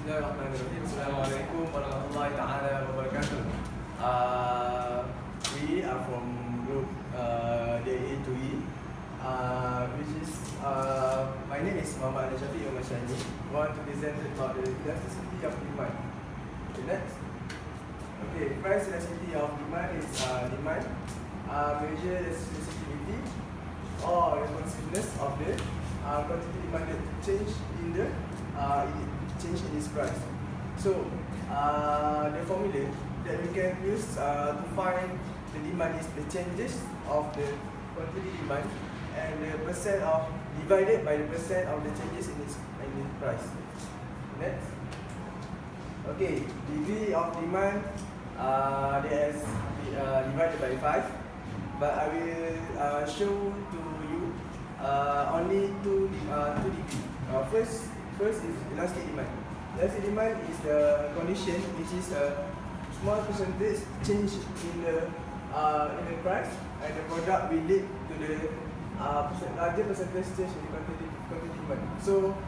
Bismillahirrahmanirrahim. Assalamualaikum warahmatullahi taala wabarakatuh. We are from group DA to E, which is my name is Muhammad Al-Shafiq Al-Mashani. I want to present about the elasticity of demand. Okay, next. Okay, price elasticity of demand is demand measure the sensitivity or responsiveness of the quantity demanded change in the change in its price. So the formula that we can use to find the demand is the changes of the quantity demand and the percent of divided by the percent of the changes in its price. Next. Okay, degree of demand that is divided by 5, but I will show to you only two degree. First is elastic demand. Elastic demand is the condition which is a small percentage change in the price, and the product will lead to the larger percentage change in the quantity demand. So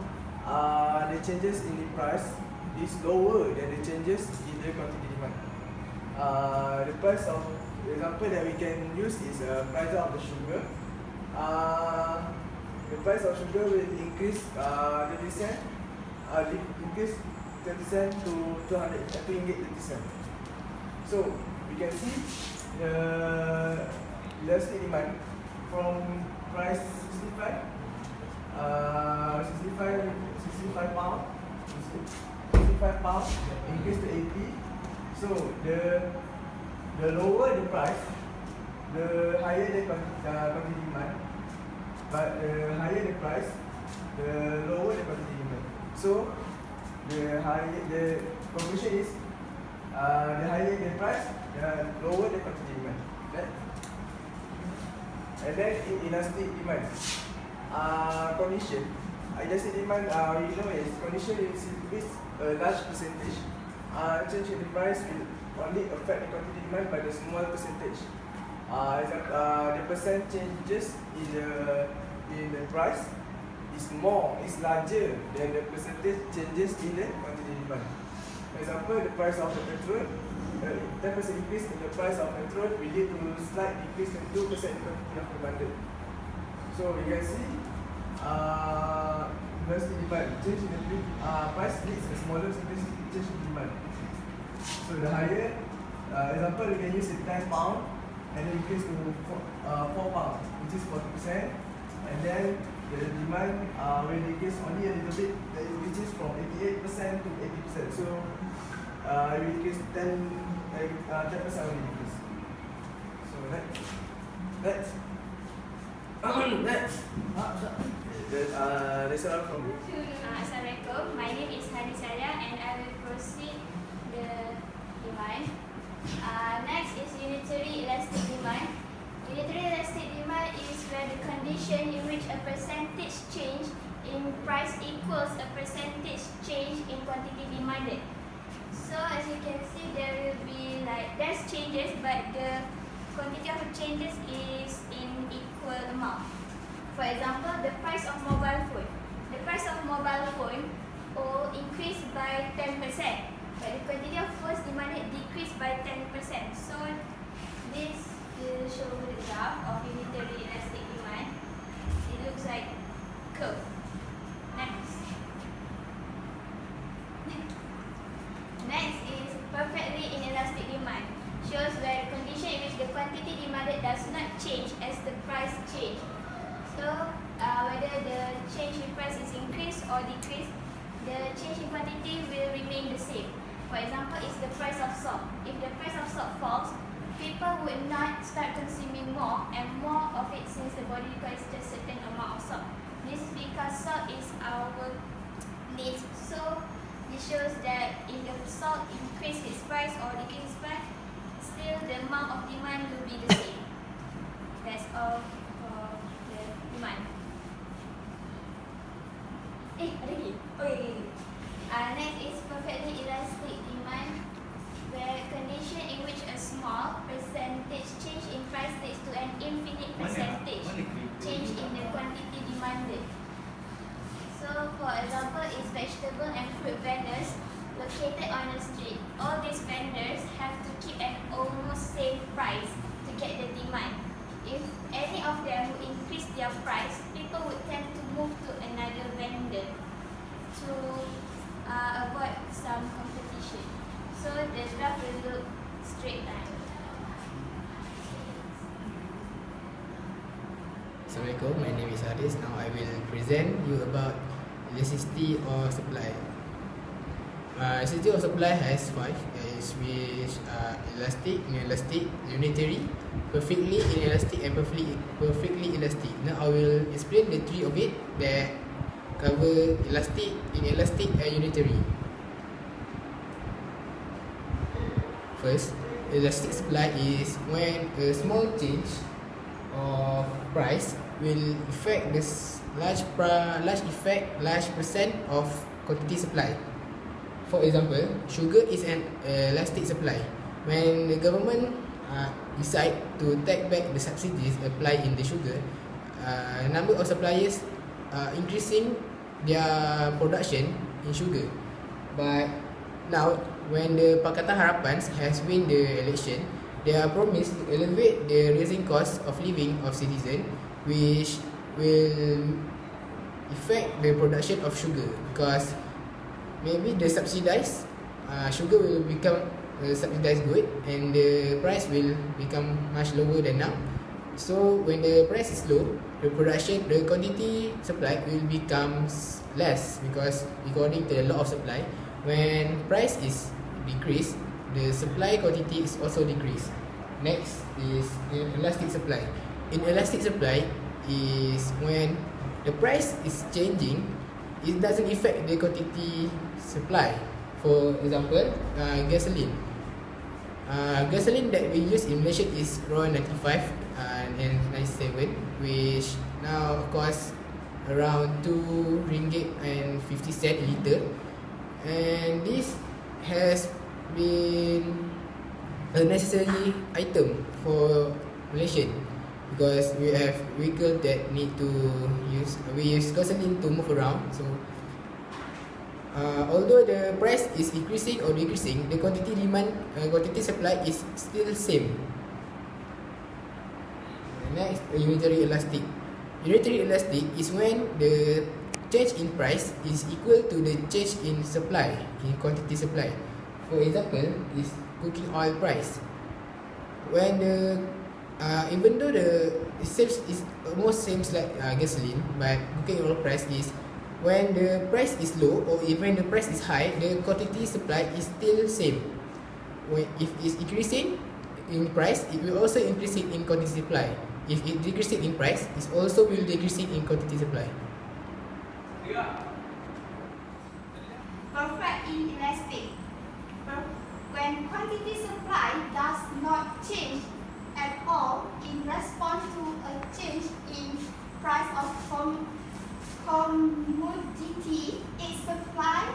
the changes in the price is lower than the changes in the quantity demand. The price of example that we can use is price of the sugar. The price of sugar will increase 30 cent, increase 30 cent to 200 cents. So we can see the elastic demand from price 65 pound, 65 pound increase to 80. So the lower the price, the higher the quantity demand. But the higher the price, the lower the quantity demand. So the conclusion is the higher the price, the lower the quantity demand. Right? And then in elastic demand condition, elastic demand we know is condition is increase a large percentage. Change in the price will only affect the quantity demand by the small percentage. The percent changes in the price is larger than the percentage changes in the quantity demand. For example, the price of the petrol, 10% increase in the price of petrol will lead to a slight decrease in 2% in quantity of demanded. So you can see elastic demand change in the price leads to a smaller percentage change in demand. So the higher, example, you can use it 10 pound and then increase to 4 pound, which is 40%, and then the demand will increase only a little bit, which is from 88% to 80%. So it will increase 10% only increase. So next. There's a lot from you. Assalamualaikum. My name is hanis and I will proceed the demand. Next is unitary elastic demand. Unitary elastic demand is where the condition in which a percentage change in price equals a percentage change in quantity demanded. So as you can see, there will be there's changes, but the quantity of the changes is in equal amount. For example, the price of mobile phone. The price of mobile phone will increase by 10%. But the quantity of phones demanded decreased by 10%. So this will show the graph of unitary elastic demand. It looks like curve. Next is perfectly inelastic demand. Shows where the condition in which the quantity demanded does not change as the price change. So whether the change in price is increased or decreased, the change in quantity will remain the same. For example, is the price of salt. If the price of salt falls, people would not start consuming more and more of it, since the body requires just a certain amount of salt. This is because salt is our needs. So it shows that if the salt increases its price or decreases its price, still the amount of demand will be the same. That's all for the demand. Ada lagi? Okay. Next is perfectly elastic demand, where condition in which a small percentage change in price leads to an infinite percentage change in the quantity demanded. So for example, is vegetable and fruit vendors. on the street, all these vendors have to keep an almost same price to get the demand. If any of them would increase their price, people would tend to move to another vendor to avoid some competition. So the graph will look straight line. Assalamualaikum, my name is Harith. Now I will present you about elasticity or supply. Elasticity of supply has 5, which are elastic, inelastic, unitary, perfectly inelastic and perfectly elastic. Now I will explain the 3 of it that cover elastic, inelastic and unitary. First, elastic supply is when a small change of price will affect this large percent of quantity supply. For example, sugar is an elastic supply. When the government decide to take back the subsidies applied in the sugar, number of suppliers increasing their production in sugar. But now, when the Pakatan Harapan has win the election, they are promised to elevate the rising cost of living of citizens, which will affect the production of sugar, because maybe the subsidized sugar will become a subsidized good and the price will become much lower than now. So when the price is low, the quantity supply will become less, because according to the law of supply, when price is decreased, the supply quantity is also decreased. Next is inelastic supply. Inelastic supply is when the price is changing, it doesn't affect the quantity supply. For example, gasoline. Gasoline that we use in Malaysia is around 95 and 97, which now costs around RM2.50 a litre, and this has been a necessary item for Malaysian, because we have vehicles that need to use gasoline to move around. So although the price is increasing or decreasing, the quantity supply is still same. Next, unitary elastic. Unitary elastic is when the change in price is equal to the change in supply, in quantity supply. For example, is cooking oil price. When the even though the is almost same like gasoline, but cooking oil price is when the price is low or even the price is high, the quantity supply is still same. When if it's increasing in price, it will also increasing in quantity supply. If it decreasing in price, it also will decreasing in quantity supply. Perfect inelastic. When quantity supply does not change at all in response to a change in price of commodity, its supply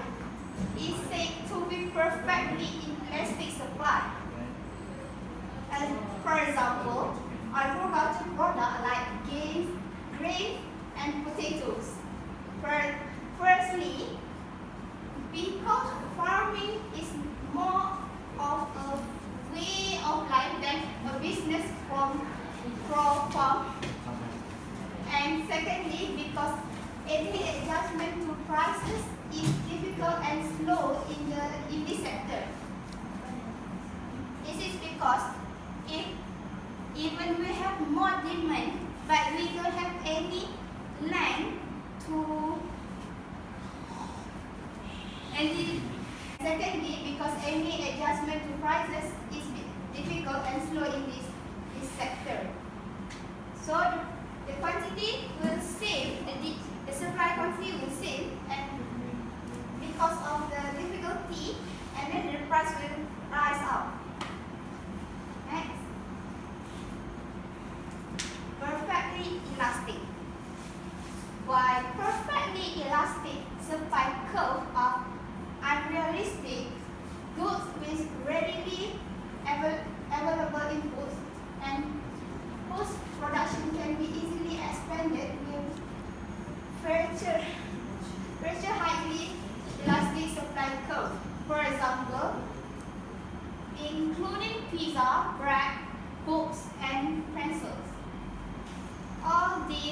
is said to be perfectly inelastic supply. And for example, agricultural products like grain and potatoes. Firstly, because farming is more of a way of life than a business from farm. And secondly, because any adjustment to prices is difficult and slow in this sector. This is because if even we have more demand, but we don't have any land to. And secondly, because any adjustment to prices is difficult and slow in this sector. So the quantity will same, the supply quantity will same, and because of the difficulty, and then the price will rise up. Next. Perfectly elastic. While perfectly elastic supply curve are unrealistic, goods with readily available inputs and whose production can be easily expanded with feature highly elastic supply curve. For example, example, including pizza, bread, books, and pencils. All these